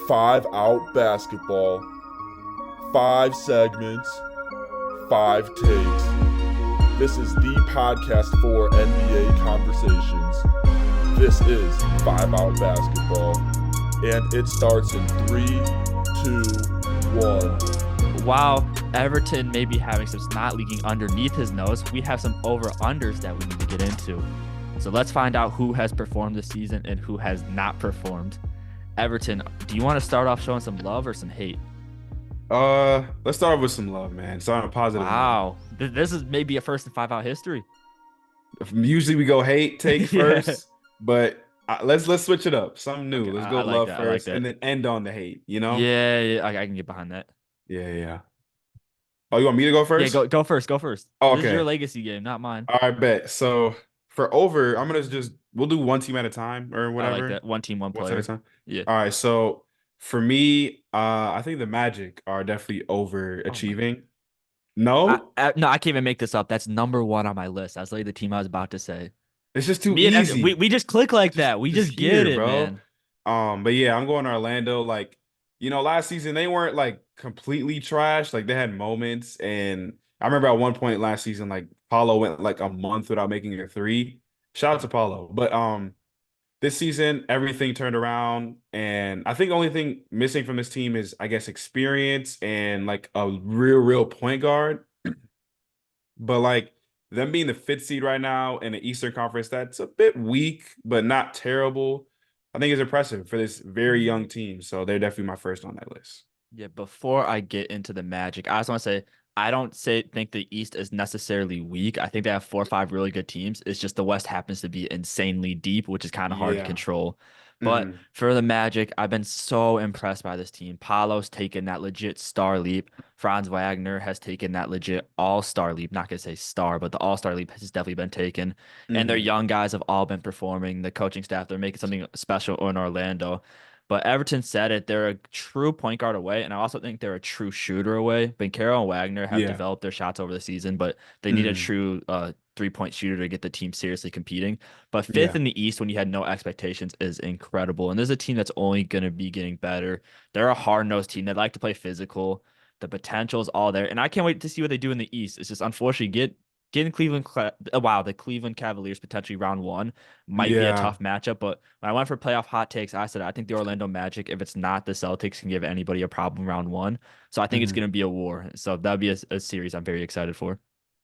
Five Out Basketball, 5 segments, 5 takes. This is the podcast for NBA conversations. This is 5 Out Basketball, and it starts in 3, 2, 1. While Everton may be having some snot leaking underneath his nose, we have some over-unders that we need to get into. So let's find out who has performed this season and who has not performed. Everton, do you want to start off showing some love or some hate? Let's start with some love, man. Start on a positive note. Wow. This is maybe a first in 5 Out history. Usually we go hate take Yeah. first, but let's switch it up. Something new. Okay, Let's I go like love that, I like first that. and then end on the hate, you know? Yeah, I can get behind that. Yeah. Oh, you want me to go Yeah, first? go first. Go first. Oh, This is your okay. legacy game, not mine. All right, bet. So for over, we'll do one team at a time or I like whatever. that. One team, one One at a player. time. Yeah. All right. So for me, I think the Magic are definitely Oh my. overachieving. No, No, I can't even make this up. That's number one on my list. That's like the team I was about to say. it's just too Me and Everton, easy. we just click like just that. We just just get here, it, bro. man. But yeah, I'm going to Orlando. Like, last season they weren't like completely trash. Like they had moments, and I remember at one point last season, like Paulo went like a month without making a three. Shout out to Paulo. But this season everything turned around, and I think the only thing missing from this team is, I guess, experience and like a real point guard. But like them being the fifth seed right now in the Eastern Conference, that's a bit weak, but not terrible. I think it's impressive for this very young team. So they're definitely my first on that list. Yeah, before I get into the Magic, I just want to say I don't think the East is necessarily weak. I think they have 4 or 5 really good teams. It's just the West happens to be insanely deep, which is kind of hard to Yeah. control. But Hmm. for the Magic, I've been so impressed by this team. Paolo's taken that legit star leap. Franz Wagner has taken that legit all-star leap. Not gonna say star, but the all-star leap has definitely been taken. And their Hmm. young guys have all been performing. The coaching staff, they're making something special in Orlando. But Everton said it. They're a true point guard away, and I also think they're a true shooter away. Bencaro and Wagner have Yeah. developed their shots over the season, but they need a Hmm. true 3-point shooter to get the team seriously competing. But fifth Yeah. in the East, when you had no expectations, is incredible. And there's a team that's only going to be getting better. They're a hard-nosed team. They like to play physical. The potential is all there, and I can't wait to see what they do in the East. It's just unfortunately getting the Cleveland Cavaliers potentially round one might be a Yeah. tough matchup. But when I went for playoff hot takes, I said I think the Orlando Magic, if it's not the Celtics, can give anybody a problem round one. So I think it's Hmm. going to be a war. So that'd be a series I'm very excited for.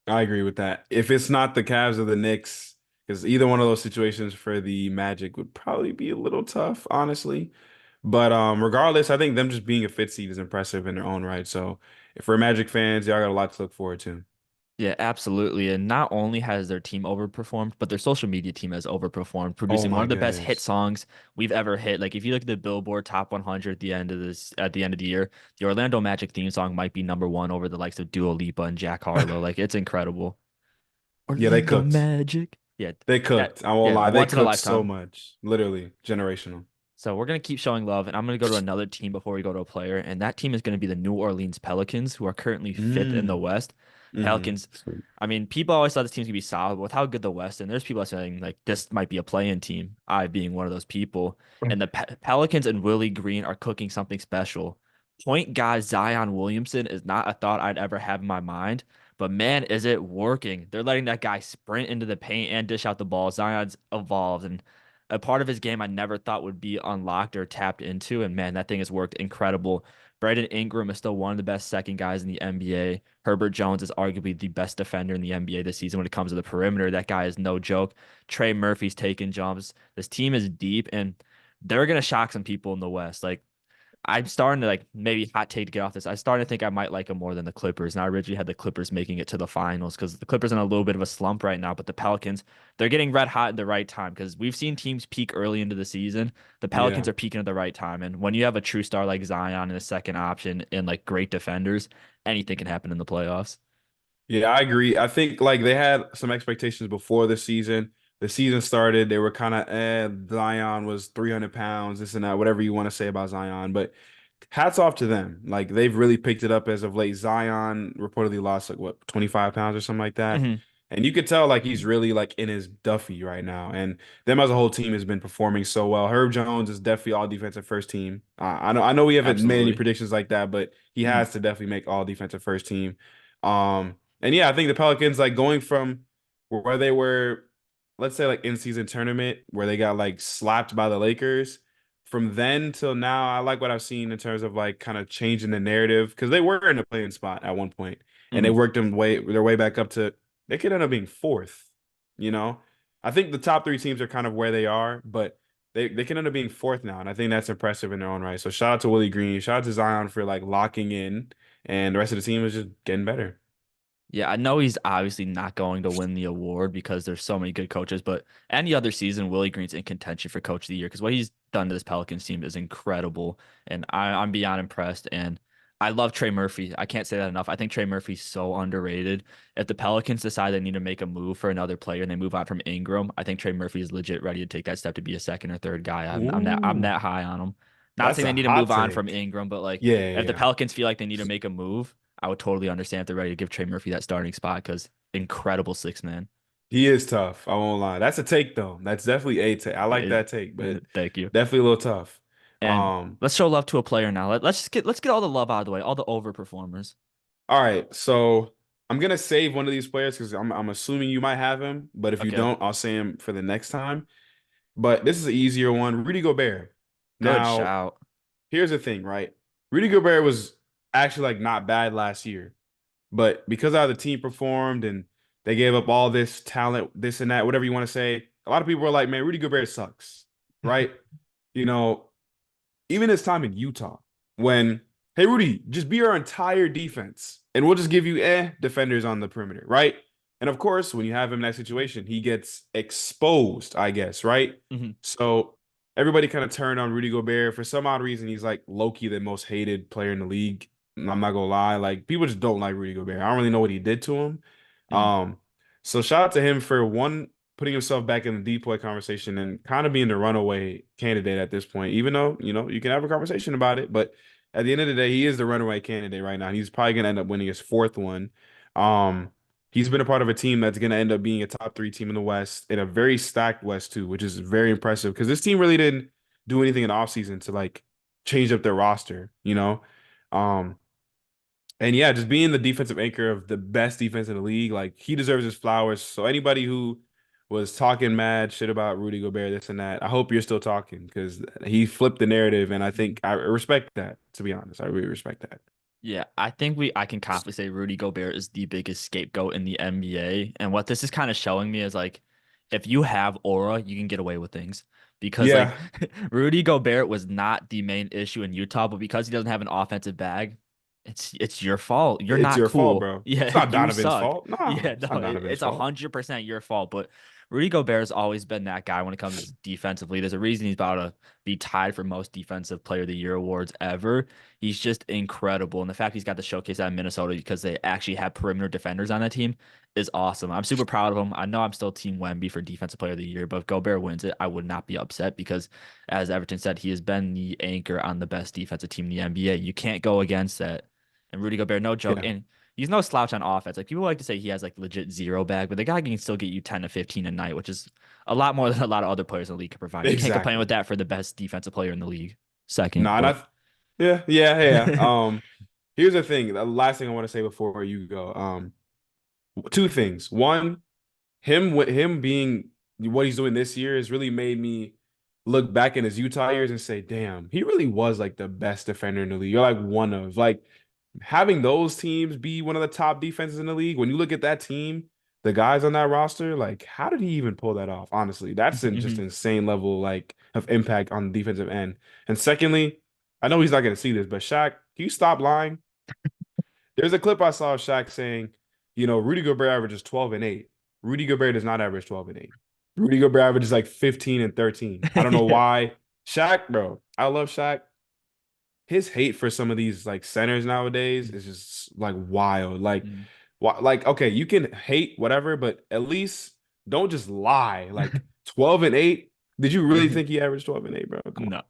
I agree with that. If it's not the Cavs or the Knicks, because either one of those situations for the Magic would probably be a little tough, honestly. But regardless, I think them just being a fifth seed is impressive in their own right. So if we're Magic fans, y'all got a lot to look forward to. Yeah, absolutely. And not only has their team overperformed, but their social media team has overperformed, Oh producing one my of the best hit goodness. songs we've ever hit. Like if you look at the Billboard Top 100 at the end of the year, the Orlando Magic theme song might be number one over the likes of Dua Lipa and Jack Harlow. Like it's incredible. Yeah, they Orlando cooked. Magic. Yeah, They that cooked. I won't yeah, lie. They once in a cooked so lifetime. much. Literally generational. So we're gonna keep showing love, and I'm gonna go to another team before we go to a player, and that team is gonna be the New Orleans Pelicans, who are currently fifth in the Mm. West. Hmm. Pelicans, I mean, people always thought this team's gonna be solid, but with how good the West, and there's people saying like this might be a play-in team. I being one of those people, and the Pelicans and Willie Green are cooking something special. Point guard Zion Williamson is not a thought I'd ever have in my mind, but man, is it working? They're letting that guy sprint into the paint and dish out the ball. Zion's evolved, and a part of his game I never thought would be unlocked or tapped into. And man, that thing has worked incredible. Brandon Ingram is still one of the best second guys in the NBA. Herbert Jones is arguably the best defender in the NBA this season when it comes to the perimeter. That guy is no joke. Trey Murphy's taking jumps. This team is deep and they're gonna shock some people in the West. Like I'm starting to like maybe hot take to get off this. I started to think I might like them more than the Clippers. And I originally had the Clippers making it to the finals because the Clippers are in a little bit of a slump right now. But the Pelicans, they're getting red hot at the right time because we've seen teams peak early into the season. The Pelicans Yeah. are peaking at the right time. And when you have a true star like Zion and a second option and like great defenders, anything can happen in the playoffs. Yeah, I agree. I think like they had some expectations before the season. The season started, they were kind of, Zion was 300 pounds, this and that, whatever you want to say about Zion. But hats off to them. Like they've really picked it up as of late. Zion reportedly lost like what, 25 pounds or something like that. Hmm. And you could tell like he's really like in his Duffy right now. And them as a whole team has been performing so well. Herb Jones is definitely all defensive first team. I know we haven't made any Absolutely. predictions like that, but he Mhm. has to definitely make all defensive first team. And yeah, I think the Pelicans like going from where they were, let's say like in season tournament where they got like slapped by the Lakers. From then till now, I like what I've seen in terms of like kind of changing the narrative because they were in a playing spot at one point and they Mhm. worked their way back up to they could end up being fourth. You know, I think the top three teams are kind of where they are, but they can end up being fourth now, and I think that's impressive in their own right. So shout out to Willie Green, shout out to Zion for like locking in, and the rest of the team is just getting better. Yeah, I know he's obviously not going to win the award because there's so many good coaches, but any other season, Willie Green's in contention for coach of the year because what he's done to this Pelicans team is incredible. And I'm beyond impressed. And I love Trey Murphy. I can't say that enough. I think Trey Murphy's so underrated. If the Pelicans decide they need to make a move for another player and they move on from Ingram, I think Trey Murphy is legit ready to take that step to be a second or third guy. I'm Ooh, that high on him. Not that's saying a they need to hot move on from take. Ingram, but like Yeah, yeah, if the yeah. Pelicans feel like they need to make a move, I would totally understand if they're ready to give Trey Murphy that starting spot because incredible six man. He is tough. I won't lie. That's a take though. That's definitely a take. I like It- that take, but Thank you. definitely a little tough. And let's show love to a player now. Let's get all the love out of the way, all the overperformers. All right, so I'm gonna save one of these players because I'm assuming you might have him, but if you Okay, don't, I'll say him for the next time. But this is an easier one. Rudy Gobert. good Now, shout. here's the thing, right? Rudy Gobert was actually like not bad last year, but because how the team performed and they gave up all this talent, this and that, whatever you want to say, a lot of people were like, "Man, Rudy Gobert sucks," right? You know, even his time in Utah, when, hey, Rudy, just be our entire defense and we'll just give you defenders on the perimeter, right? And of course, when you have him in that situation, he gets exposed, I guess, right? Mhm. So everybody kind of turned on Rudy Gobert. For some odd reason, he's like low-key the most hated player in the league. I'm not gonna lie. Like people just don't like Rudy Gobert. I don't really know what he did to him. Mhm. Um, so shout out to him for one putting himself back in the depoy conversation and kind of being the runaway candidate at this point, even though, you can have a conversation about it. But at the end of the day, he is the runaway candidate right now. He's probably going to end up winning his fourth one. Um, he's been a part of a team that's going to end up being a top three team in the West, in a very stacked West, too, which is very impressive because this team really didn't do anything in the offseason to like change up their roster. Um, and yeah, just being the defensive anchor of the best defense in the league, like he deserves his flowers. So anybody who was talking mad shit about Rudy Gobert, this and that, I hope you're still talking because he flipped the narrative, and I think I respect that. To be honest, I really respect that. Yeah, I can confidently say Rudy Gobert is the biggest scapegoat in the NBA. And what this is kind of showing me is like if you have aura, you can get away with things. Because like Yeah, Rudy Gobert was not the main issue in Utah, but because he doesn't have an offensive bag, it's your fault. You're it's not your fault, cool. bro. Yeah, It's not you Donovan's suck. fault. Nah, Yeah, it's no, not Donovan's it's fault. 100% your fault. But Rudy Gobert's always been that guy when it comes defensively. There's a reason he's about to be tied for most defensive player of the year awards ever. He's just incredible. And the fact he's got the showcase out in Minnesota because they actually have perimeter defenders on that team is awesome. I'm super proud of him. I know I'm still Team Wemby for defensive player of the year, but if Gobert wins it, I would not be upset because as Everton said, he has been the anchor on the best defensive team in the NBA. You can't go against that. And Rudy Gobert, no joke. Yeah, And he's no slouch on offense. Like people like to say he has like legit zero bag, but the guy can still get you 10 to 15 a night, which is a lot more than a lot of other players in the league can provide. You can't complain with exactly. that for the best defensive player in the league. Second, Nah, but yeah, yeah, yeah. Here's the thing. The last thing I want to say before you go. Two things. One, him being what he's doing this year has really made me look back in his Utah years and say, damn, he really was like the best defender in the league. You're like one of like having those teams be one of the top defenses in the league. When you look at that team, the guys on that roster, like how did he even pull that off? Honestly, that's an just Mhm. insane level like of impact on the defensive end. And secondly, I know he's not going to see this, but Shaq, can you stop lying? There's a clip I saw of Shaq saying, Rudy Gobert averages 12 and 8. Rudy Gobert does not average 12 and 8. Rudy Gobert averages like 15 and 13. I don't know Yeah. why. Shaq, bro, I love Shaq. His hate for some of these like centers nowadays is just like wild. Like, Mhm. like okay, you can hate whatever, but at least don't just lie. Like 12 and 8. Did you really think he averaged 12 and 8, bro? Come on. No.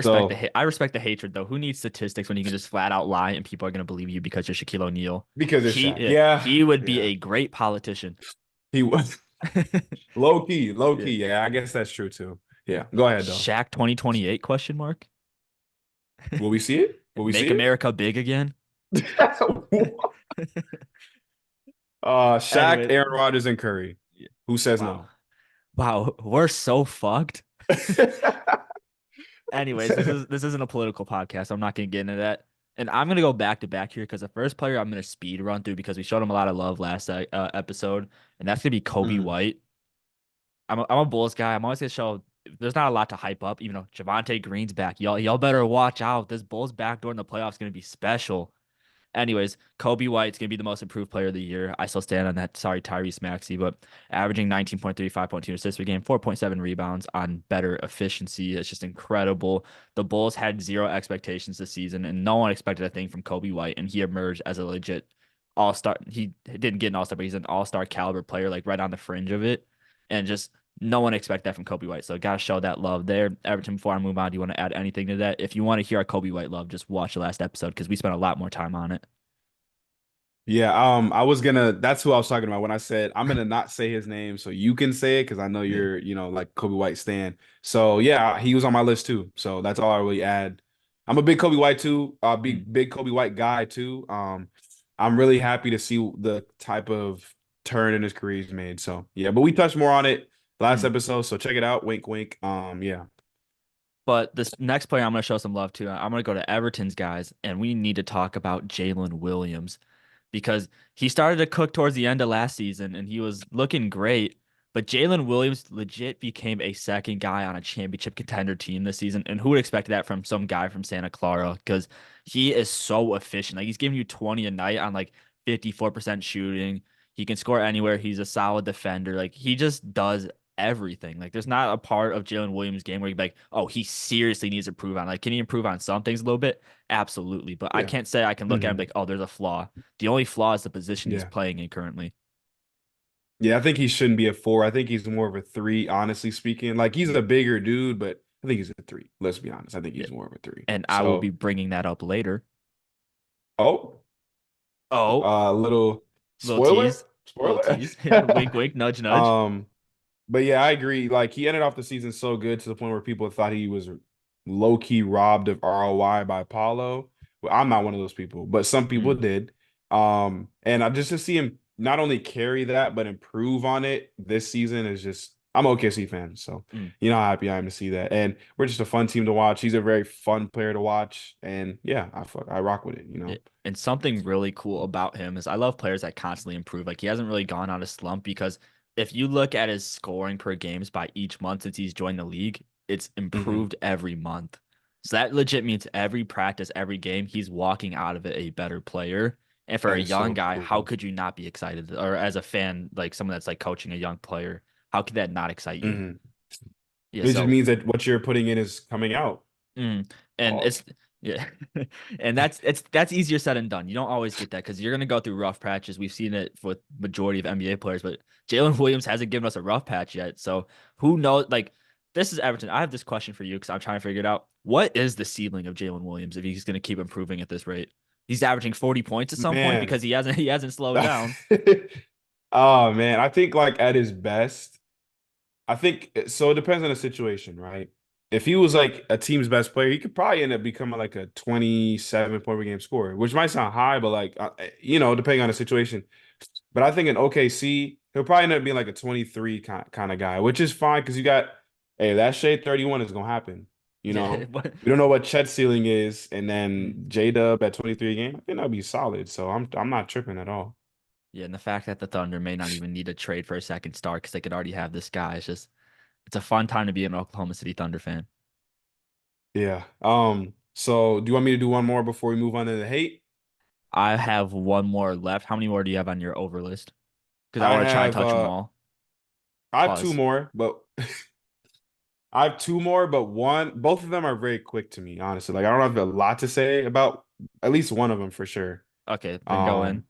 So I respect the hatred though. Who needs statistics when you can just flat out lie and people are gonna believe you because you're Shaquille O'Neal? because it's Shaq. He Yeah. he would be Yeah. a great politician. He was low key. Yeah. Yeah, I guess that's true too. Yeah, go ahead though. Shaq 2028 question mark? Will we see it? Will we Make see America big again? it? Shaq, Anyways, Aaron Rodgers, and Curry. yeah. Who says Wow. no? Wow, we're so fucked. Anyways, this isn't a political podcast. I'm not gonna get into that. And I'm gonna go back to back here because the first player I'm gonna speed run through because we showed him a lot of love last episode, and that's gonna be Kobe Mm. White. I'm a Bulls guy. I'm always gonna show there's not a lot to hype up, even though Javante Green's back. Y'all better watch out. This Bulls back door in the playoffs is gonna be special. Anyways, Kobe White's gonna be the most improved player of the year. I still stand on that. Sorry, Tyrese Maxey, but averaging 19.3, 5.2 assists per game, 4.7 rebounds on better efficiency. It's just incredible. The Bulls had zero expectations this season, and no one expected a thing from Kobe White, and he emerged as a legit all-star. He didn't get an all-star, but he's an all-star caliber player, like right on the fringe of it. And just no one expect that from Kobe White. So gotta show that love there. Everton, before I move on, do you want to add anything to that? If you want to hear our Kobe White love, just watch the last episode because we spent a lot more time on it. Yeah, I was gonna. That's who I was talking about when I said I'm gonna not say his name so you can say it because I know Yeah. you're, like Kobe White stan. So yeah, he was on my list too. So that's all I really add. I'm a big Kobe White too. Mm, Big Kobe White guy too. I'm really happy to see the type of turn in his career he's made. So yeah, but we touched more on it last mm. episode. So check it out. Wink, wink. Yeah. But this next player I'm going to show some love to. I'm going to go to Everton's guys, and we need to talk about Jalen Williams because he started to cook towards the end of last season and he was looking great. But Jalen Williams legit became a second guy on a championship contender team this season. And who would expect that from some guy from Santa Clara? Because he is so efficient. Like he's giving you 20 a night on like 54% shooting. He can score anywhere. He's a solid defender. Like he just does everything. Like there's not a part of Jalen Williams' game where you're like, oh, he seriously needs to improve on. Like, can he improve on some things a little bit? Absolutely. But I Yeah. can't say I can look at him Hmm. like, oh, there's a flaw. The only flaw is the position he's Yeah. playing in currently. Yeah, I think he shouldn't be a four. I think he's more of a three, honestly speaking. Like he's Yeah. a bigger dude, but I think he's a three. Let's be honest. I think Yeah. he's more of a three. And I will be So, bringing that up later. oh, Oh, little little spoiler, tease. Little spoiler. tease. Wink, wink, nudge, nudge. um, but yeah, I agree. Like he ended off the season so good to the point where people thought he was low key robbed of ROI by Paulo. Well, I'm not one of those people, but some people Mm, did. And I just to see him not only carry that but improve on it this season is just I'm an OKC fan, so mm. you know how happy I am to see that. And we're just a fun team to watch. He's a very fun player to watch, and yeah, I rock with it. And something really cool about him is I love players that constantly improve. Like he hasn't really gone on a slump because if you look at his scoring per games by each month since he's joined the league, it's Hmm. improved every month. So that legit means every practice, every game, he's walking out of it a better player. And for That a is young so guy, how cool. could you not be excited? Or as a fan, like someone that's like coaching a young player, how could that not excite you? Hmm. Yeah, It just so means that what you're putting in is coming out. Mm. And Pause. it's yeah, and that's easier said than done. You don't always get that because you're gonna go through rough patches. We've seen it with majority of NBA players, but Jalen Williams hasn't given us a rough patch yet. So who knows? Like this is Everton. I have this question for you because I'm trying to figure it out. What is the ceiling of Jalen Williams if he's gonna keep improving at this rate? He's averaging 40 points at some point Man. because he hasn't slowed down. Oh man, I think like at his best, I think so. It depends on the situation, right? If he was like a team's best player, he could probably end up becoming like a 27 point per game scorer, which might sound high, but like depending on the situation. But I think in OKC, he'll probably end up being like a 23 kind of guy, which is fine because you got hey, that shade 31 is gonna happen. You Yeah, know, we don't know what Chet's ceiling is, and then J Dub at 23 a game, I think that'll be solid. So I'm not tripping at all. yeah, and the fact that the Thunder may not even need to trade for a second star because they could already have this guy is just it's a fun time to be an Oklahoma City Thunder fan. Yeah. So do you want me to do one more before we move on to the hate? I have one more left. How many more do you have on your over list? Because I I want to try and have touch them all. I have two Pause. more, but both of them are very quick to me, honestly. Like I don't have a lot to say about at least one of them for sure. Okay, then go in. Um,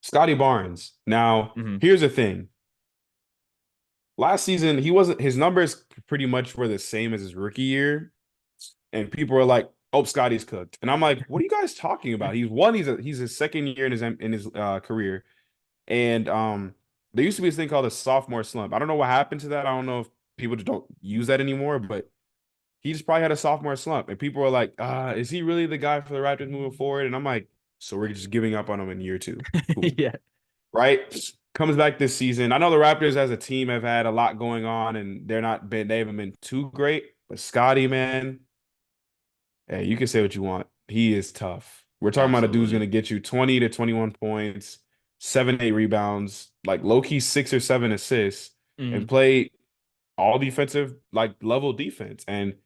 Scotty Barnes. Now, Hmm. here's the thing. Last season, he wasn't his numbers pretty much were the same as his rookie year, and people were like, "Oh, Scotty's cooked," and I'm like, "What are you guys talking about?" He's his second year in his career, and there used to be this thing called a sophomore slump. I don't know what happened to that. I don't know if people just don't use that anymore, but he just probably had a sophomore slump. And people were like, is he really the guy for the Raptors moving forward? And I'm like, so we're just giving up on him in year 2. Cool. Yeah. Right? Comes back this season. I know the Raptors as a team have had a lot going on and they haven't been too great. But Scotty, man, hey, you can say what you want. He is tough. We're talking about a dude's Absolutely. gonna get you 20 to 21 points, 7, 8 rebounds, like low key 6 or 7 assists, and Mhm. play all defensive, like level defense. And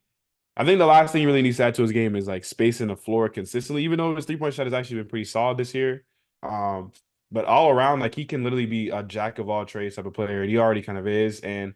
I think the last thing he really needs to add to his game is like spacing the floor consistently, even though his 3-point shot has actually been pretty solid this year. Um, but all around, like he can literally be a jack of all trades type of player, and he already kind of is. And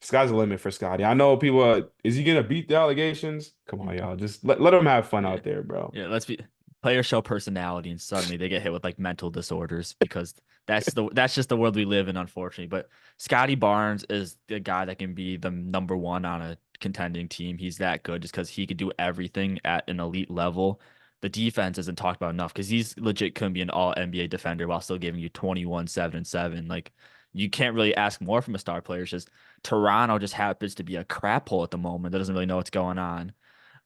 sky's the limit for Scotty. I know people is he gonna beat the allegations? Come on, y'all. Just let him have fun Yeah. out there, bro. Yeah, let's be players show personality and suddenly they get hit with like mental disorders because that's just the world we live in, unfortunately. But Scotty Barnes is the guy that can be the number one on a contending team. He's that good just because he could do everything at an elite level. The defense isn't talked about enough because he's legit couldn't be an all NBA defender while still giving you 21, 7, and 7. Like you can't really ask more from a star player. It's just Toronto just happens to be a crap hole at the moment that doesn't really know what's going on.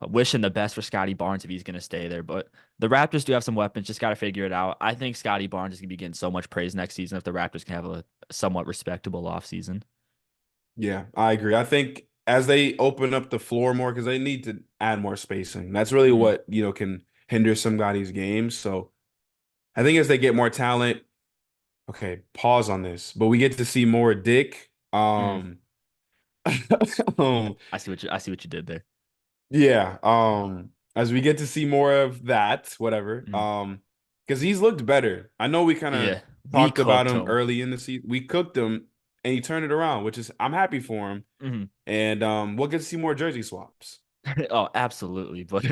Wishing the best for Scotty Barnes if he's going to stay there. But the Raptors do have some weapons. Just got to figure it out. I think Scotty Barnes is going to be getting so much praise next season if the Raptors can have a somewhat respectable offseason. Yeah, I agree. I think as they open up the floor more, because they need to add more spacing. That's really Mm, what, can hinder somebody's game. So I think as they get more talent, okay, pause on this, but we get to see more Dick. mm. Um, I see what you did there. yeah, as we get to see more of that, whatever. Mm. Because he's looked better. I know we kind of Yeah, we talked about cooked him him. early in the season. We cooked him and he turned it around, which is I'm happy for him. Mhm. And we'll get to see more jersey swaps. Oh, absolutely. But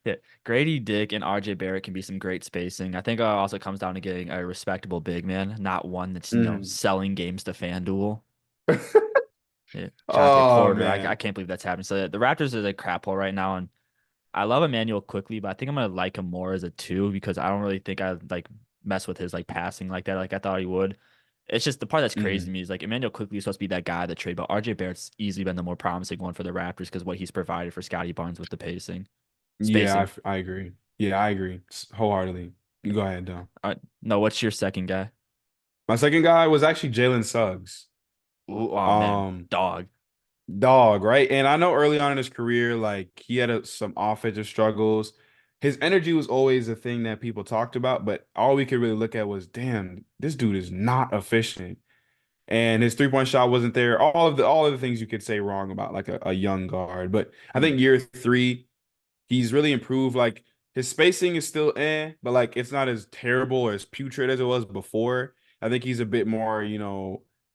yeah, Grady Dick and RJ Barrett can be some great spacing. I think it also comes down to getting a respectable big man, not one that's, Mm. selling games to FanDuel. Yeah. Jonte Oh Porter. I man. can't believe that's happening. So the Raptors is a crap hole right now, and I love Emmanuel quickly, but I think I'm gonna like him more as a two because I don't really think I like mess with his like passing like that, like I thought he would. It's just the part that's crazy to Mm. me is like Emmanuel quickly is supposed to be that guy that trade, but RJ Barrett's easily been the more promising one for the Raptors because what he's provided for Scotty Barnes with the pacing, Yeah, spacing. I agree. Yeah, I agree wholeheartedly. You go ahead, though. No, what's your second guy? My second guy was actually Jalen Suggs. Ooh, oh man, Um, dog. Dog, right? And I know early on in his career, like he had some offensive struggles. His energy was always a thing that people talked about, but all we could really look at was, damn, this dude is not efficient. And his 3-point shot wasn't there. All of the things you could say wrong about like a young guard. But I Mm, think year 3, he's really improved. Like his spacing is still but like it's not as terrible or as putrid as it was before. I think he's a bit more,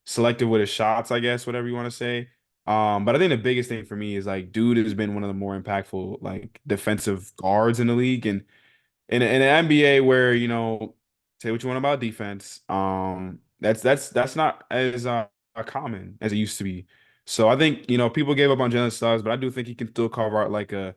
selective with his shots, I guess, whatever you want to say. But I think the biggest thing for me is like dude has been one of the more impactful like defensive guards in the league. And in an NBA where, say what you want about defense, that's not as common as it used to be. So I think, people gave up on Jalen Suggs, but I do think he can still carve out like a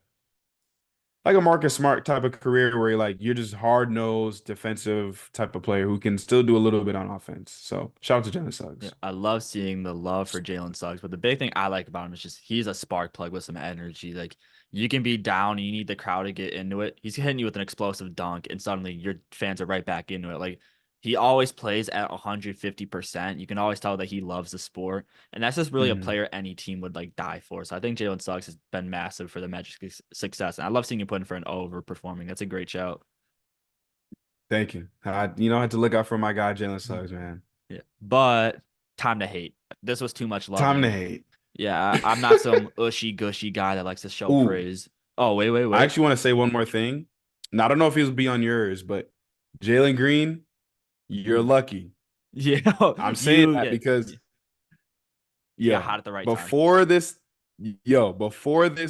Marcus Smart type of career where you're just hard nosed defensive type of player who can still do a little bit on offense. So shout out to Jalen yeah, Suggs. I love seeing the love for Jalen Suggs, but the big thing I like about him is just he's a spark plug with some energy. Like you can be down, and you need the crowd to get into it. He's hitting you with an explosive dunk, and suddenly your fans are right back into it. Like he always plays at 150%. You can always tell that he loves the sport, and that's just really a Mhm. player any team would like die for. So I think Jalen Suggs has been massive for the Magic's success, and I love seeing him put in for an overperforming. That's a great shout. Thank you. I had to look out for my guy Jalen Suggs, man. Yeah, but time to hate. This was too much Time to loving. hate. Yeah, I'm not some ushy gushy guy that likes to show Ooh, praise. Oh, wait, wait, I wait. actually want to say one more thing. Now I don't know if he'll be on yours, but Jalen Green, you're Ooh. lucky. Yeah, I'm saying you that get because you got yo, hot at the right time. before this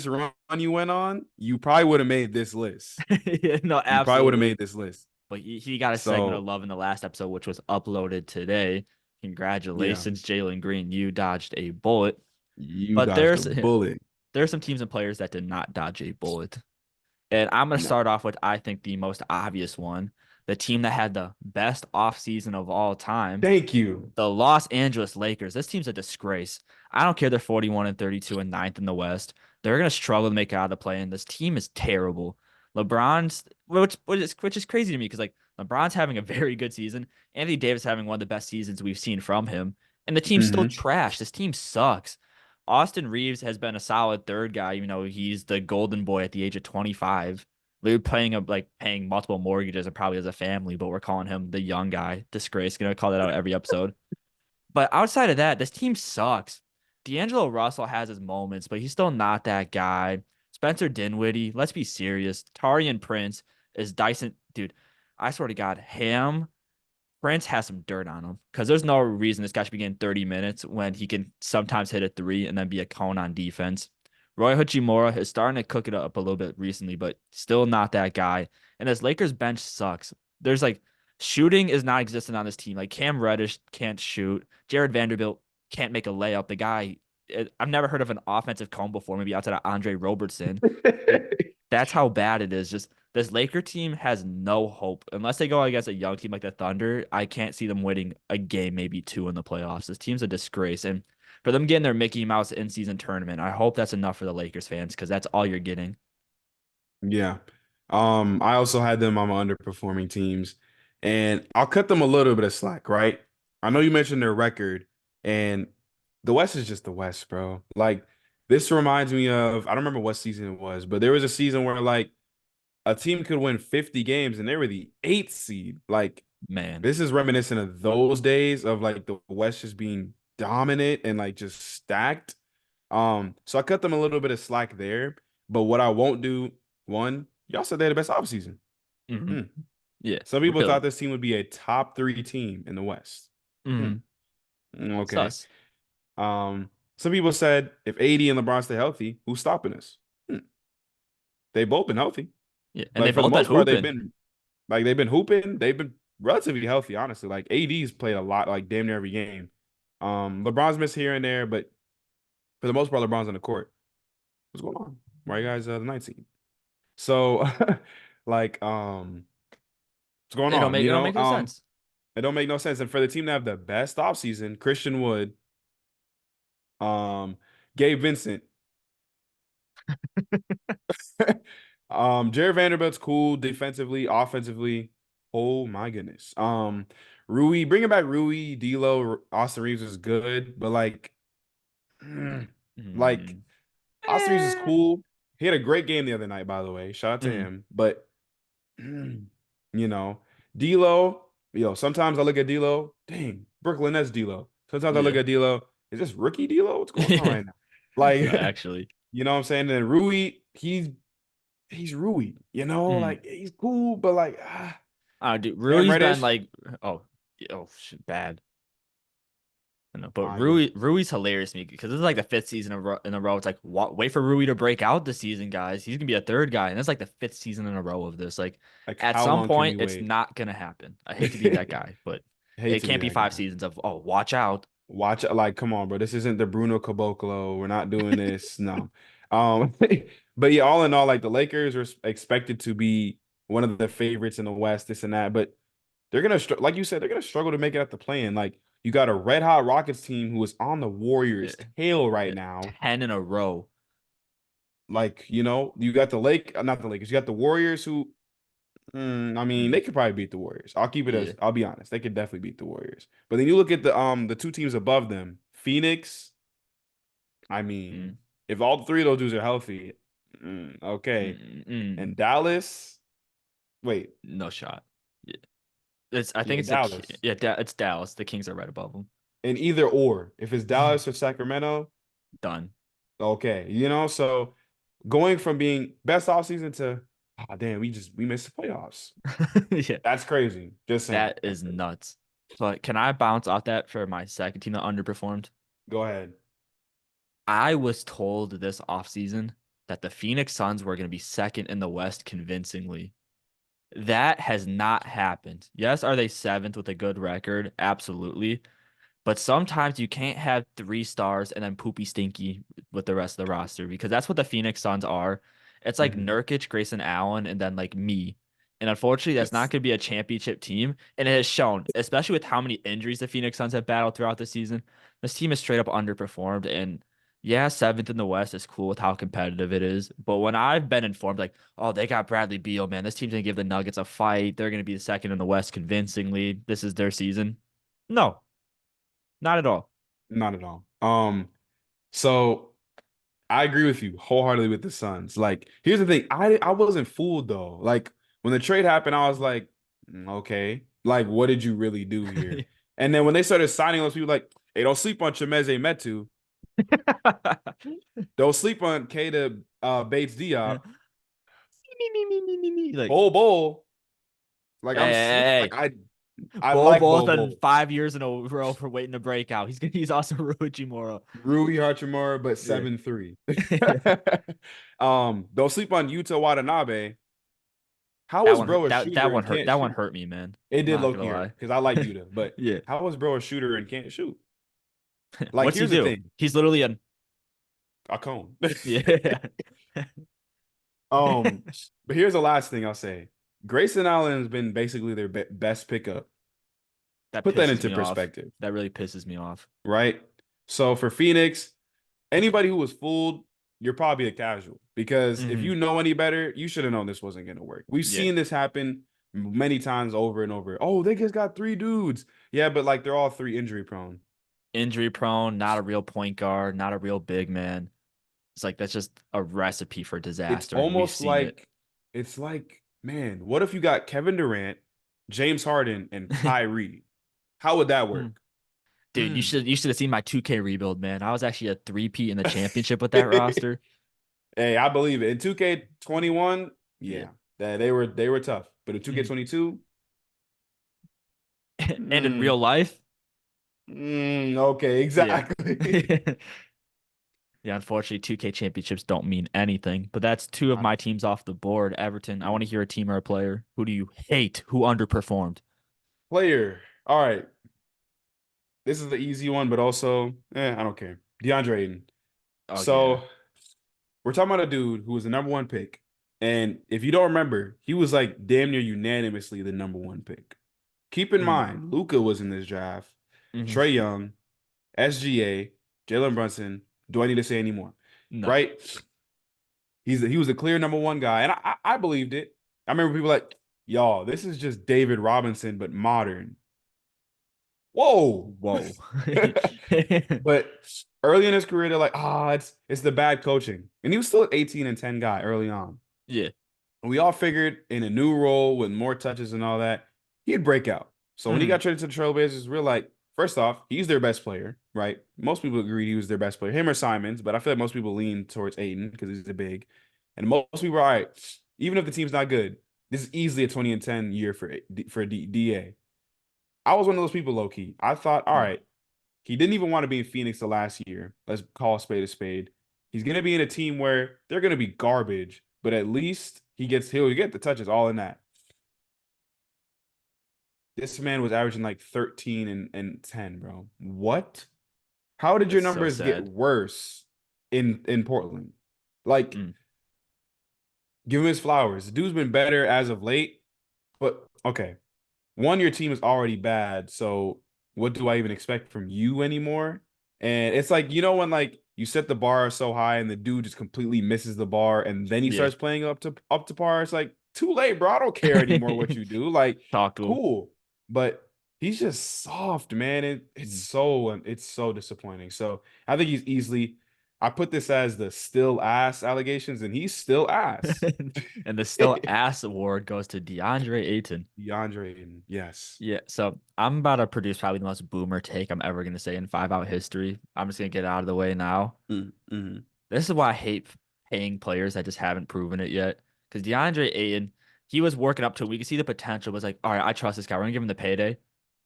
run you went on, you probably would have made this list. Yeah, no, You probably would have absolutely. made this list. But he got a segment of So love in the last episode, which was uploaded today. yeah, Congratulations, Jalen Green. You dodged a bullet. you But dodged a bullet. there's some teams and players that did not dodge a bullet. And I'm gonna No. start off with I think the most obvious one. the team that had the best offseason of all time, Thank you. the Los Angeles Lakers. This team's a disgrace. I don't care. They're 41 and 32 and ninth in the West. They're gonna struggle to make it out of the play. And this team is terrible. LeBron's, which is crazy to me because like LeBron's having a very good season. Anthony Davis having one of the best seasons we've seen from him, and the team's still Hmm. trash. This team sucks. Austin Reeves has been a solid third guy, even though he's the golden boy at the age of 25. We're paying multiple mortgages and probably as a family, but we're calling him the young guy. Disgrace. Gonna call that out every episode. But outside of that, this team sucks. D'Angelo Russell has his moments, but he's still not that guy. Spencer Dinwiddie, let's be serious. Tarian Prince is Dyson. Dude, I swear to God, Prince has some dirt on him because there's no reason this guy should be getting 30 minutes when he can sometimes hit a three and then be a cone on defense. Roy Hachimura is starting to cook it up a little bit recently, but still not that guy. And this Lakers bench sucks. There's like shooting is not existent on this team. Like Cam Reddish can't shoot. Jared Vanderbilt can't make a layup. The guy, I've never heard of an offensive cone before, maybe outside of Andre Robertson. It, that's how bad it is. Just this Laker team has no hope unless they go against a young team like the Thunder. I can't see them winning a game, maybe two in the playoffs. This team's a disgrace, and for them getting their Mickey Mouse in-season tournament, I hope that's enough for the Lakers fans because that's all you're getting. Yeah. I also had them on my underperforming teams, and I'll cut them a little bit of slack, right? I know you mentioned their record, and the West is just the West, bro. Like this reminds me of I don't remember what season it was, but there was a season where like a team could win 50 games and they were the eighth seed. Like Man. this is reminiscent of those days of like the West just being dominant and like just stacked. So I cut them a little bit of slack there. But what I won't do, one, y'all said they had the best offseason. Hmm. Hmm. Yeah, Some people really. thought this team would be a top three team in the West. Hmm. Hmm. Okay. Sus. Some people said if AD and LeBron stay healthy, who's stopping us? Hmm. They've both been healthy. Yeah, and they Like for the both been most part, hooping. they've been hooping. They've been relatively healthy, honestly. Like AD's played a lot, like damn near every game. LeBron's missed here and there, but for the most part, LeBron's on the court. What's going on? Why are you guys the 19? So like what's going It don't on? make it don't make no sense. It don't make no sense. And for the team to have the best offseason, Christian Wood, um, Gabe Vincent, Jared Vanderbilt's cool defensively, offensively. Oh my goodness. Rui, bringing back Rui, D'Lo, Austin Reeves is good, but mm, like Mm. Austin Reeves is Eh. cool. He had a great game the other night, by the way. Shout out to Mm. him. But you know, D'Lo, sometimes I look at D'Lo, dang, Brooklyn, that's D'Lo. Sometimes I look Yeah. at D'Lo, is this rookie D'Lo? What's going on right now? No, Like, actually. you know what I'm saying? And then Rui, he's Rui, Mm. like he's cool, but like Dude, Cam Rui's been Reddish, like, oh, oh, shit, bad. I know, but my goodness. Rui's hilarious to me because this is like the fifth season in a row. It's like, wait for Rui to break out this season, guys. He's gonna be a third guy, and it's like the fifth season in a row of this. Like, Like, at how some long can point, we it's wait? not gonna happen. I hate to be that guy, but Hate it to be can't be that five guy. seasons of watch out. Watch it, like, come on, bro. This isn't the Bruno Caboclo. We're not doing this. No. But yeah, all in all, like the Lakers are expected to be one of the favorites in the West, this and that. But they're gonna like you said, they're gonna struggle to make it at the play-in. Like you got a red hot Rockets team who is on the Yeah, Warriors' tail right yeah, now. 10 in a row. Like, you got not the Lakers, you got the Warriors who I mean, Mm, they could probably beat the Warriors. yeah. I'll be honest. They could definitely beat the Warriors. But then you look at the two teams above them, Phoenix. I mean, Mm, if all three of those dudes are healthy, okay. And Dallas, wait, no shot. Yeah. I think yeah, it's Dallas. It's Dallas. The Kings are right above them. And either or, if it's Dallas or Sacramento, Done. okay. So going from being best offseason to damn, we missed the playoffs. Yeah, That's crazy. Just saying. that is nuts. But can I bounce off that for my second team that underperformed? Go ahead. I was told this offseason that the Phoenix Suns were going to be second in the West convincingly. That has not happened. Yes, are they seventh with a good record? Absolutely. But sometimes you can't have three stars and then poopy stinky with the rest of the roster because that's what the Phoenix Suns are. It's like Mhm. Nurkic, Grayson Allen, and then like me. And unfortunately, that's not Yes. going to be a championship team. And it has shown, especially with how many injuries the Phoenix Suns have battled throughout the season, this team is straight up underperformed. And yeah, seventh in the West is cool with how competitive it is. But when I've been informed, like, oh, they got Bradley Beal, man, this team's going to give the Nuggets a fight. They're going to be the second in the West convincingly. This is their season. No, not at all. Not at all. So I agree with you wholeheartedly with the Suns. Like, here's the thing. I wasn't fooled though. Like when the trade happened, I was like, okay. Like, what did you really do here? And then when they started signing those people, like, hey, don't sleep on Chemeze Metu. Don't sleep on Keita Bates Diop. Like, Bol Bol. Like I'm sleep. hey, Like I Bol like Bol's Bol been Bol. 5 years in a row for waiting to break out. He's also Rui Hachimura. Rui Hachimura, but Yeah. 7-3. Don't sleep on Yuta Watanabe. How That was one hurt. bro a That shooter one and hurt. can't That one shoot? hurt me, man. It I'm did not low gonna key lie. hurt because I like Yuta, but Yeah. how was bro a shooter and can't shoot? Like, What's he here's the do? thing, He's literally an a cone. yeah. But here's the last thing I'll say. Grayson Allen has been basically their best pickup. That Put that pisses into me off. perspective, That really pisses me off. right? So for Phoenix, anybody who was fooled, you're probably a casual because if Hmm. you know any better, you should have known this wasn't going to work. We've Yeah. seen this happen many times over and over. Oh, they just got three dudes. Yeah, but like they're all three injury prone. Injury prone, not a real point guard, not a real big man. It's like that's just a recipe for It's disaster, and we've almost seen it. like it's like, man, what if you got Kevin Durant, James Harden, and Kyrie? How would that Hmm. work? Dude, you Mm. should have seen my 2K rebuild, man. I was actually a three-peat in the championship with that roster. Hey, I believe it. In 2K21, Yeah. yeah, they were tough. But in Mhm. 2K22, And in real life, okay, yeah. exactly. Yeah, unfortunately, 2K championships don't mean anything. But that's two of Not a my teams off the board. Everton, I want to mm. hear a team or a player. Who do you hate? Who underperformed? Player. All right. This is the easy one, but also, I don't care. DeAndre Ayton. Oh yeah. So we're talking about a dude who was the number one pick. And if you don't remember, he was like damn near unanimously the number one pick. Keep in Mm. mind, Luca was in this draft, Hmm. Trey Young, SGA, Jalen Brunson. Do I need to say any more? No. Right? He was a clear number one guy. And I believed it. I remember people like, y'all, this is just David Robinson, but modern. Whoa. Whoa. But early in his career, they're like, it's the bad coaching. And he was still an 18-10 guy early on. Yeah. We all figured in a new role with more touches and all that, he'd break out. So when he Mm. got traded to the Trailblazers, we're like, first off, he's their best player, right? Most people agreed he was their best player, him or Simons, but I feel like most people lean towards Aiden because he's the big. And most people are all right, even if the team's not good, this is easily a 20-10 year for DA. I was one of those people, low key. I thought, all Mm. right, he didn't even want to be in Phoenix the last year. Let's call a spade a spade. He's gonna be in a team where they're gonna be garbage, but at least he'll get the touches all in that. This man was averaging like 13 and 10, bro. What? How did your That's so numbers get sad. worse in Portland? Like, Mm. give him his flowers. The dude's been better as of late, but okay. One, your team is already bad, so what do I even expect from you anymore? And it's like, when like you set the bar so high and the dude just completely misses the bar and then he Yeah. starts playing up to par. It's like too late, bro. I don't care anymore what you do. Like, Talk to him. cool. But he's just soft, man. It's so disappointing. So I think he's easily I put this as the still ass allegations, and he's still ass. And the still ass award goes to DeAndre Ayton. DeAndre, and yes. Yeah, so I'm about to produce probably the most boomer take I'm ever gonna say in 5 out history. I'm just gonna get it out of the way now. Mm-hmm. This is why I hate paying players that just haven't proven it yet. Because DeAndre Ayton, he was working up to it. We could see the potential. Was like, all right, I trust this guy. We're gonna give him the payday.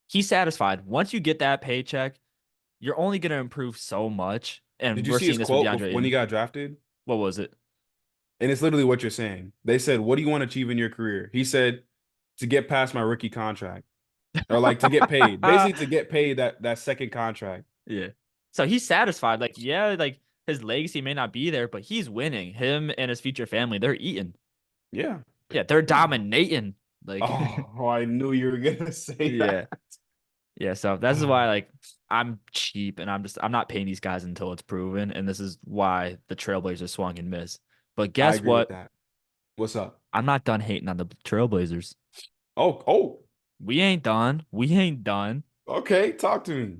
He's satisfied. Once you get that paycheck, you're only gonna improve so much. Did And you we're see his seeing this with quote DeAndre when he Ayton. got drafted? What was it? And it's literally what you're saying. They said, "What do you want to achieve in your career?" He said, "To get past my rookie contract, or like to get paid, basically to get paid that second contract." Yeah. So he's satisfied. Like, yeah, like his legacy may not be there, but he's winning. Him and his future family, they're eating. Yeah, Yeah, they're yeah. dominating. Like, Oh, I knew you were gonna say yeah. that. Yeah, so this is why like I'm cheap and I'm not paying these guys until it's proven, and this is why the Trailblazers swung and missed. But I guess agree with what? that. What's up? I'm not done hating on the Trailblazers. Oh, We ain't done. We ain't done. okay. Talk to me.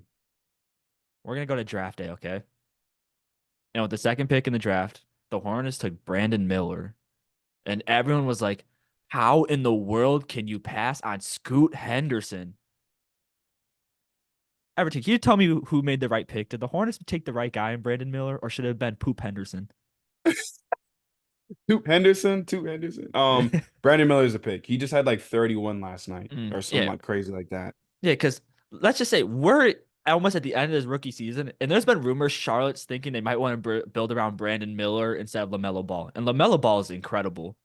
We're gonna go to draft day, okay? And with the second pick in the draft, the Hornets took Brandon Miller, and everyone was like, "How in the world can you pass on Scoot Henderson?" Everton, can you tell me who made the right pick? Did the Hornets take the right guy in Brandon Miller, or should it have been Poop Henderson? Toot Henderson, Toot Henderson. Brandon Miller's a pick. He just had like 31 last night or something Yeah, like crazy like that. yeah, because let's just say we're almost at the end of his rookie season, and there's been rumors Charlotte's thinking they might want to build around Brandon Miller instead of LaMelo Ball, and LaMelo Ball is incredible.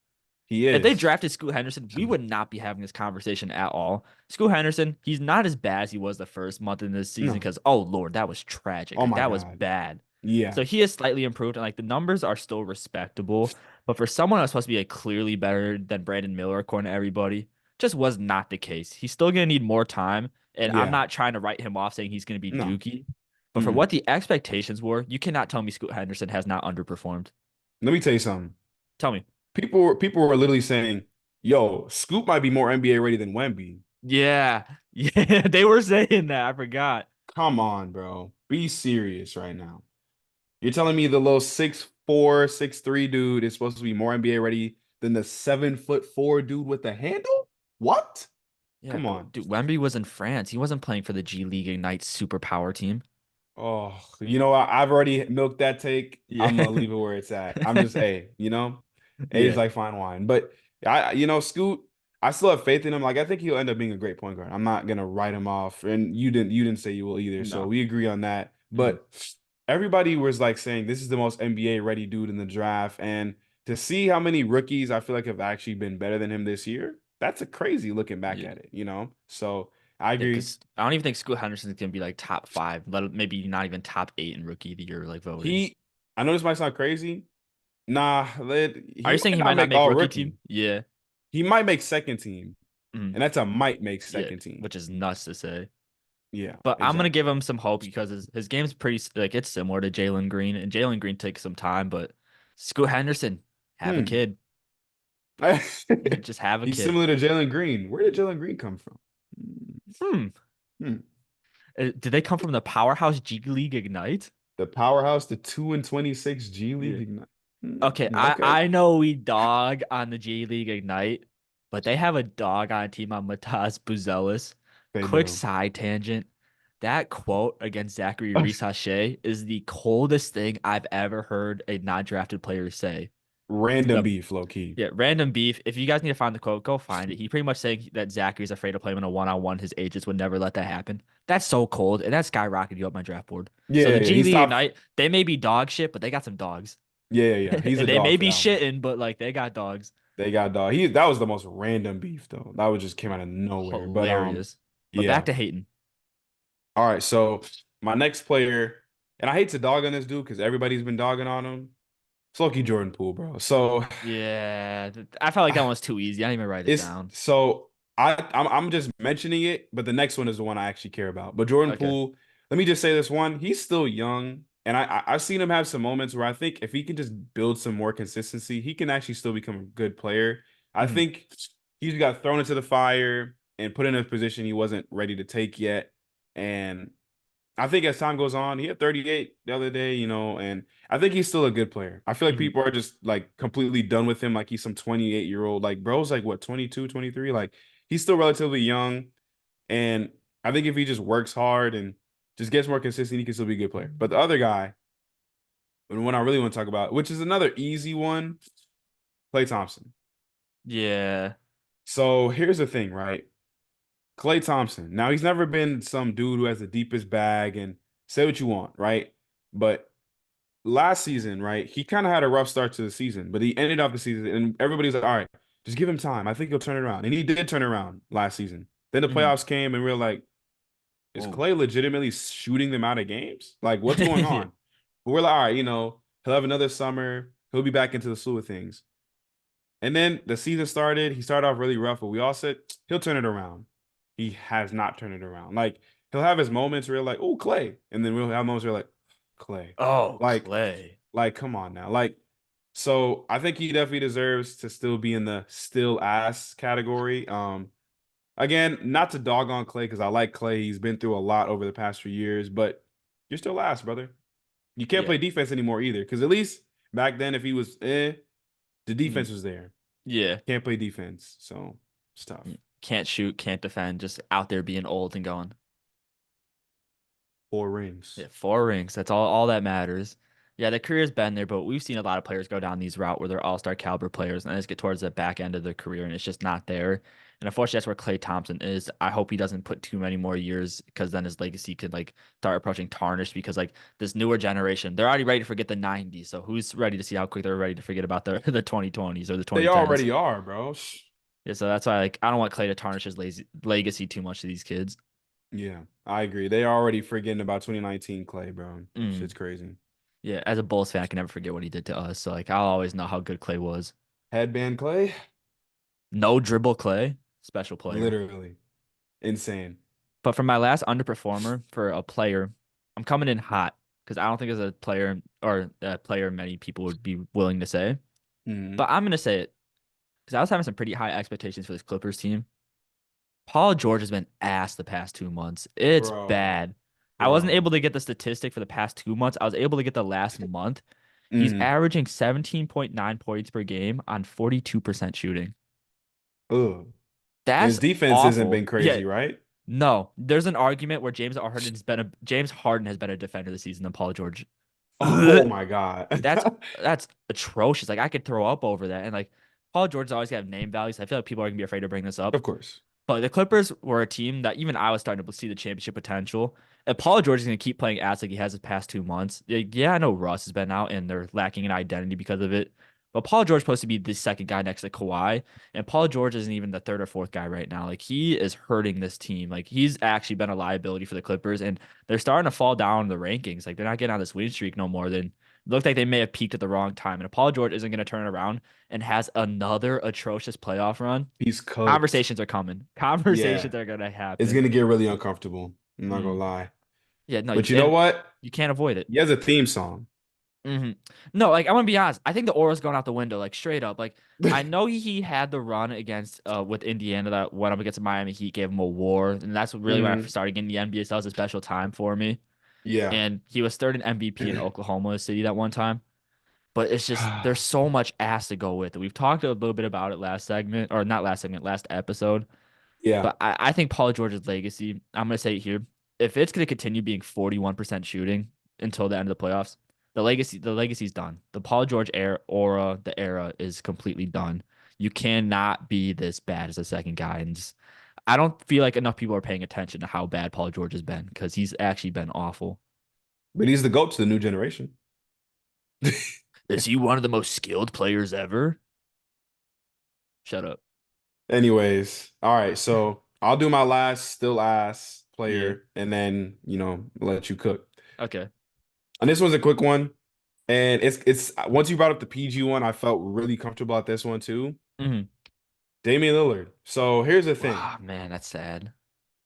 He If they is. drafted Scoot Henderson, we would not be having this conversation at all. Scoot Henderson, he's not as bad as he was the first month in this season No. because, oh Lord, that was tragic. Oh Like my that was God. bad. Yeah. So he has slightly improved, and like the numbers are still respectable. But for someone that's supposed to be like clearly better than Brandon Miller, according to everybody, just was not the case. He's still gonna need more time, and I'm Yeah. not trying to write him off saying he's gonna be No. dookie. But for Mm. what the expectations were, you cannot tell me Scoot Henderson has not underperformed. Let me tell you something. Tell me. People were literally saying, "Yo, Scoop might be more NBA ready than Wemby." Yeah, yeah, they were saying that. I forgot. Come on, bro. Be serious right now. You're telling me the little 6'4", 6'3" dude is supposed to be more NBA ready than the 7'4" dude with the handle? What? Yeah, Come but on. dude, Wemby was in France. He wasn't playing for the G League Ignite superpower team. Oh, I've already milked that take. I'm Yeah. gonna leave it where it's at. I'm just, age Yeah. like fine wine. But Scoot, I still have faith in him. Like I think he'll end up being a great point guard. I'm not gonna write him off, and you didn't say you will either. So No. we agree on that. Mhm. But everybody was like saying this is the most NBA ready dude in the draft, and to see how many rookies I feel like have actually been better than him this year, that's a crazy looking back Yeah. at it. So I Yeah, agree. because I don't even think Scoot Henderson's gonna be like top five, but maybe not even top eight in rookie of the year like voting. He, I know this might sound crazy. Nah, Are he you saying might he not might not make make all rookie team? rookie. Yeah. He might make second team, Mhm. and that's a might make Yeah, second team. which is nuts to say. Yeah, But I'm gonna give exactly. him some hope because his game's pretty like it's similar to Jalen Green, and Jalen Green takes some time, but Scoot Henderson, have a Hmm. kid. Just have a He's kid. similar to Jalen Green. Where did Jalen Green come from? Hmm. Hmm. Did they come from the powerhouse G League Ignite? The powerhouse, the 2-26 G Yeah. League Ignite. Okay, Okay, I know we dog on the G League Ignite, but they have a dog on team on Matas Buzelis. they Quick do. side tangent. That quote against Zachary Reese-Hache is the coldest thing I've ever heard a non-drafted player say. Random The beef, low key. Yeah, random beef. If you guys need to find the quote, go find it. He pretty much saying that Zachary's afraid to play him in a one-on-one. His agents would never let that happen. That's so cold, and that skyrocketed you up my draft board. Yeah, So the yeah, yeah. G He's League top. Ignite, they may be dog shit, but they got some dogs. Yeah, yeah, yeah. He's a And they dog may for be that one. shitting, but like they got dogs. They got dog. That was the most random beef though. That was just came out of nowhere. But Hilarious. But back yeah. to Hayton. All right, so my next player, and I hate to dog on this dude because everybody's been dogging on him. It's Loki Jordan Poole, bro. So Yeah, I felt like that one was too easy. I didn't even write it it's down. so I'm just mentioning it, but the next one is the one I actually care about. But Jordan Okay. Poole, let me just say this one: he's still young, and I've seen him have some moments where I think if he can just build some more consistency, he can actually still become a good player. I Mhm. think he's got thrown into the fire and put in a position he wasn't ready to take yet, and I think as time goes on, he had 38 the other day, and I think he's still a good player. I feel like Mhm. people are just like completely done with him, like he's some 28-year-old. Like, bro's like what, 22, 23? Like, he's still relatively young. And I think if he just works hard and just gets more consistent, he can still be a good player. But the other guy, and one I really want to talk about, which is another easy one, Klay Thompson. Yeah. So here's the thing, right? Klay Thompson. Now he's never been some dude who has the deepest bag and say what you want, right? But last season, right, he kind of had a rough start to the season, but he ended off the season and everybody's like, all right, just give him time. I think he'll turn it around. And he did turn it around last season. Then the Mhm. playoffs came and we are like, is Whoa. Clay legitimately shooting them out of games? Like, what's going Yeah. on? But we're like, all right, he'll have another summer. He'll be back into the slew of things. And then the season started. He started off really rough, but we all said he'll turn it around. He has not turned it around. Like he'll have his moments where you're like, oh, Clay. And then we'll have moments where you're like, Clay. Oh, Like, Clay. come on now. Like, so I think he definitely deserves to still be in the still ass category. Again, not to dog on Clay because I like Clay. He's been through a lot over the past few years, but you're still ass, brother. You can't Yeah. play defense anymore either. Because at least back then, if he was the defense was there. Yeah. Can't play defense, so it's tough. Can't shoot, can't defend, just out there being old and going. 4 rings. Yeah, 4 rings. That's all that matters. Yeah, the career's been there, but we've seen a lot of players go down these route where they're all-star caliber players and then just get towards the back end of their career and it's just not there. And unfortunately, that's where Klay Thompson is. I hope he doesn't put too many more years because then his legacy could like start approaching tarnish because like this newer generation, they're already ready to forget the 90s. So who's ready to see how quick they're ready to forget about the 2020s or the 2010s? They already are, bro. Yeah, so that's why like I don't want Klay to tarnish his legacy too much to these kids. Yeah, I agree. They already forgetting about 2019 Clay, bro. Mm. Shit's crazy. Yeah, as a Bulls fan, I can never forget what he did to us. So like I'll always know how good Klay was. Headband Clay, No dribble Klay, special player. literally insane. But for my last underperformer for a player, I'm coming in hot because I don't think there's a player or a player many people would be willing to say. Mhm. But I'm gonna say it because I was having some pretty high expectations for this Clippers team. Paul George has been ass the past 2 months. It's Bro, bad. I wasn't bro. able to get the statistic for the past 2 months. I was able to get the last month. He's Mhm. averaging 17.9 points per game on 42% shooting. Ugh. And his That's defense hasn't awful. been Yeah, crazy, right? no. There's an argument where James Harden has been a defender this season than Paul George. Oh my God. That's that's atrocious. Like I could throw up over that. And like Paul George's always got name values. I feel like people are gonna be afraid to bring this up. Of course. But the Clippers were a team that even I was starting to see the championship potential. And Paul George is going to keep playing ass like he has the past 2 months. Yeah, I know Russ has been out and they're lacking an identity because of it. But Paul George is supposed to be the second guy next to Kawhi. And Paul George isn't even the third or fourth guy right now. Like he is hurting this team. Like he's actually been a liability for the Clippers. And they're starting to fall down in the rankings. Like they're not getting on this win streak no more than looked like they may have peaked at the wrong time. And if Paul George isn't going to turn it around and has another atrocious playoff run, He's cooked. conversations are coming. Yeah. Conversations are gonna It's happen. gonna get really uncomfortable. I'm not gonna Mm. lie. Yeah, no, But you know what? you can't avoid it. He has a theme song. No, like I'm gonna be honest. I think the aura's going out the window, like straight up. Like I know he had the run against with Indiana that went up against the Miami Heat, gave him a war, and that's really when I Mhm. started getting the NBA. So that was a special time for me. Yeah. And he was third in MVP in Oklahoma City that one time. But it's just there's so much ass to go with it. We've talked a little bit about it last segment, or not last segment, last episode. Yeah. But I think Paul George's legacy, I'm gonna say it here, if it's gonna continue being 41% shooting until the end of the playoffs, the legacy's done. The Paul George the era is completely done. You cannot be this bad as a second guy. And just, I don't feel like enough people are paying attention to how bad Paul George has been because he's actually been awful. But he's the GOAT to the new generation. Is he one of the most skilled players ever? Shut up. Anyways, all right. So I'll do my last still ass Yeah. player and then, let you cook. Okay. And this one's a quick one. And it's once you brought up the PG one, I felt really comfortable at this one too. Mm-hmm. Damian Lillard. So here's the thing. Wow, man, that's sad.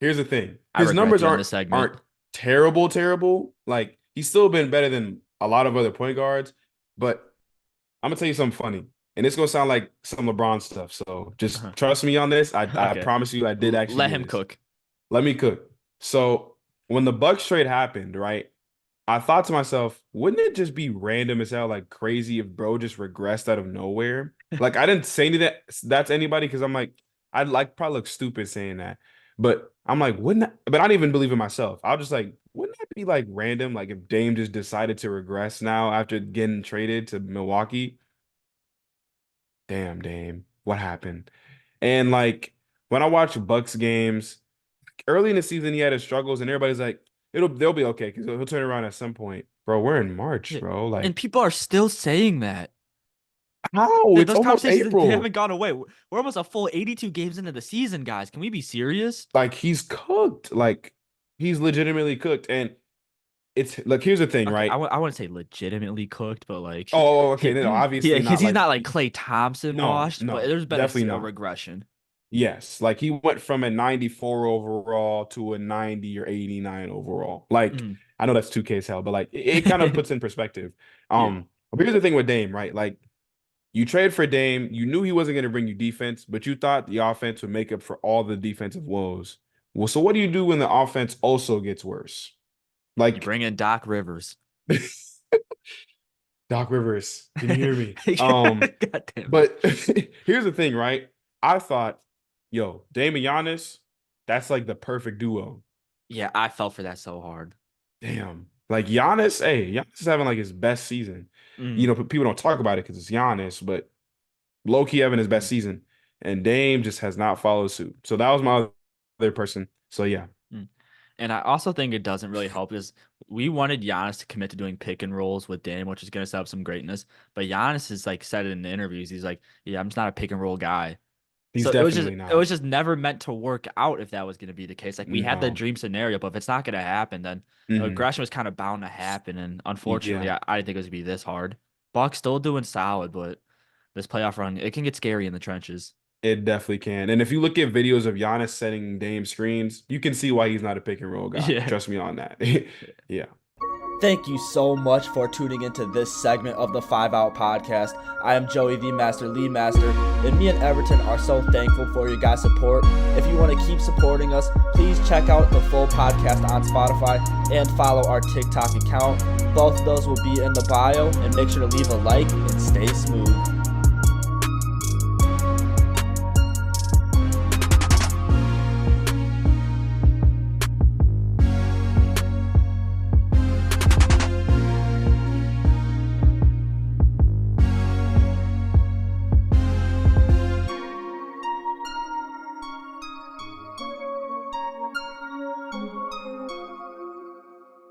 Here's the thing. I His regret numbers doing aren't this segment. aren't terrible. Like he's still been better than a lot of other point guards, but I'm gonna tell you something funny. And it's gonna sound like some LeBron stuff. So just Uh-huh. trust me on this. I Okay. promise you I did actually Let do him this. cook. Let me cook. So when the Bucks trade happened, right? I thought to myself, wouldn't it just be random as hell, like crazy if bro just regressed out of nowhere? Like I didn't say any that to anybody because I'm like, I'd like probably look stupid saying that. But I'm like, wouldn't that, but I don't even believe in myself. I was just like, wouldn't that be like random? Like if Dame just decided to regress now after getting traded to Milwaukee? Damn, Dame, what happened? And like when I watch Bucks games, early in the season he had his struggles, and everybody's like, they'll be okay because he'll turn around at some point. Bro, we're in March, Yeah. bro. And Like, people are still saying that. how? It's Those almost conversations they April. haven't gone away. We're almost a full 82 games into the season, guys. Can we be serious? Like he's cooked. Like he's legitimately cooked. And it's look. Here's the thing, Okay, right? I wouldn't say legitimately cooked, but like, Okay. No, yeah, obviously because not. he's Like, not like Klay Thompson no, washed, but no, there's been definitely a not. regression. Yes, like he went from a 94 overall to a 90 or 89 overall. Like, Mm. I know that's 2K's hell, but like it kind of puts in perspective. Yeah. But here's the thing with Dame, right? Like, you trade for Dame, you knew he wasn't going to bring you defense, but you thought the offense would make up for all the defensive woes. Well, so what do you do when the offense also gets worse? You Like bring in Doc Rivers. Doc Rivers, can you hear me? God damn it. But here's the thing, right? I thought, yo, Dame and Giannis, that's like the perfect duo. Yeah, I fell for that so hard. Damn. Like Giannis, hey, Giannis is having like his best season. You Mm. know, people don't talk about it because it's Giannis, but low-key having his best Mm. season. And Dame just has not followed suit. So that was my other person. So yeah. Mm. And I also think it doesn't really help because we wanted Giannis to commit to doing pick and rolls with Dame, which is going to set up some greatness. But Giannis is like said it in the interviews. He's like, "Yeah, I'm just not a pick and roll guy." He's So definitely it not. was just never meant to work out if that was going to be the case. Like we had the No. dream scenario, but if it's not going to happen, then Hmm. aggression was kind of bound to happen. And unfortunately, Yeah, I didn't think it was going to be this hard. Buck's still doing solid, but this playoff run, it can get scary in the trenches. it definitely can. And if you look at videos of Giannis setting Dame screens, you can see why he's not a pick and roll guy. Yeah. Trust me on that. Yeah. Thank you so much for tuning into this segment of the 5 Out Podcast. I am Joey the Master LeMaster, and me and Everton are so thankful for your guys' support. If you want to keep supporting us, please check out the full podcast on Spotify and follow our TikTok account. Both of those will be in the bio, and make sure to leave a like and stay smooth.